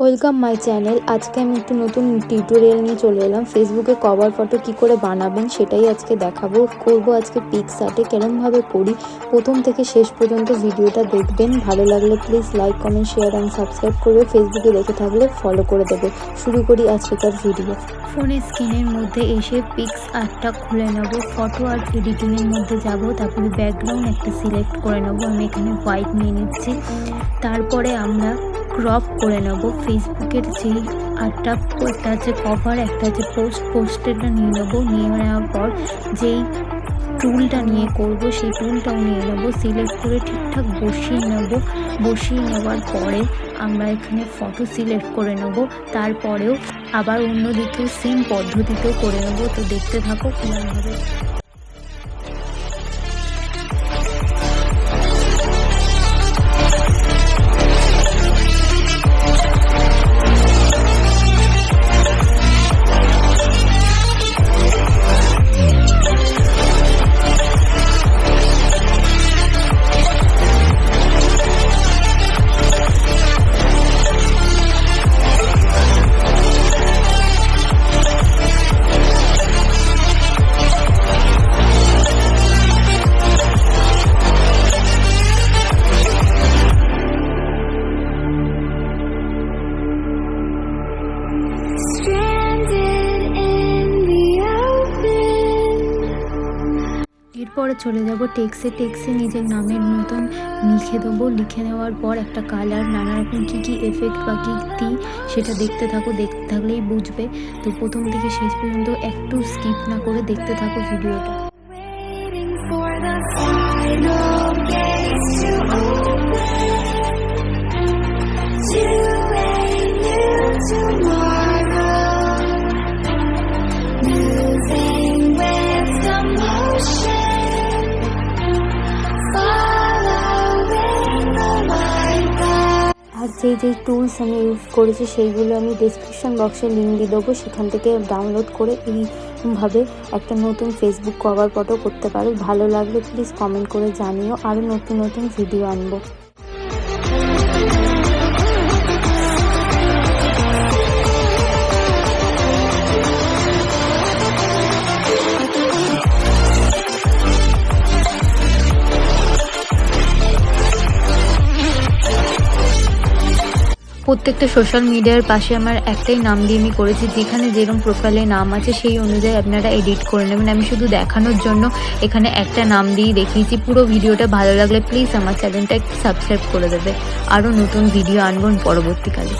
Welcome my channel. আজকে আমি একটু নতুন টিউটোরিয়াল নিয়ে চলে এলাম। ফেসবুকে কভার ফটো কি করে বানাবেন সেটাই আজকে দেখাবো। করব আজকে পিক্সআর্টে কেরমভাবে করি, প্রথম থেকে শেষ পর্যন্ত ভিডিওটা দেখবেন। ভালো লাগলে please like, comment, share and subscribe করবে। ফেসবুকে দেখে থাকলে ফলো করে দেবে। শুরু করি আজকেকার ভিডিও। ফোনের স্ক্রিনের মধ্যে এসে পিক্সআর্টটা খুলে নেব, ফটো আর্ট এডিটিংয়ের মধ্যে যাব, তারপরে ব্যাকগ্রাউন্ড একটা সিলেক্ট করে নেব। আমি এখানে হোয়াইট নিয়ে নিচ্ছি। তারপরে আমরা ক্রপ করে নেব। ফেসবুকের যেই আর্টটা, একটা আছে কভার, একটা আছে পোস্টেরটা নিয়ে নেবো। নিয়ে নেওয়ার পর যেই টুলটা নিয়ে করব সেই টুলটাও নিয়ে নেবো। সিলেক্ট করে ঠিকঠাক বসিয়ে নেব। বসিয়ে নেওয়ার পরে আমরা এখানে ফটো সিলেক্ট করে নেব। তারপরেও আবার অন্যদিকেও সেম পদ্ধতিতেও করে নেব। তো দেখতে থাকো কীভাবে। এরপরে চলে যাব টেক্সে নিজের নামের মতন লিখে দেবো। লিখে নেওয়ার পর একটা কালার, নানা রকম কী এফেক্ট বা কী দিই সেটা দেখতে থাকো। দেখতে থাকলেই বুঝবে। তো প্রথম থেকে শেষ পর্যন্ত একটু স্কিপ না করে দেখতে থাকো ভিডিওটা। আর যেই টুলস আমি ইউজ করেছি সেইগুলো আমি ডেসক্রিপশন বক্সে লিঙ্ক দিয়ে দেবো, সেখান থেকে ডাউনলোড করে এইভাবে একটা নতুন ফেসবুক কভার ফটো করতে পারো। ভালো লাগলে প্লিজ কমেন্ট করে জানিও। আরও নতুন ভিডিও আনবো। প্রত্যেকটা সোশ্যাল মিডিয়ার পাশে আমার একটাই নাম দিয়ে আমি করেছি, যেখানে যেরকম প্রোফাইলে নাম আছে সেই অনুযায়ী আপনারা এডিট করে নেবেন। আমি শুধু দেখানোর জন্য এখানে একটা নাম দিয়ে দেখিয়েছি। পুরো ভিডিওটা ভালো লাগলে প্লিজ আমার চ্যানেলটা একটু সাবস্ক্রাইব করে দেবে। আরও নতুন ভিডিও আনবো পরবর্তীকালে।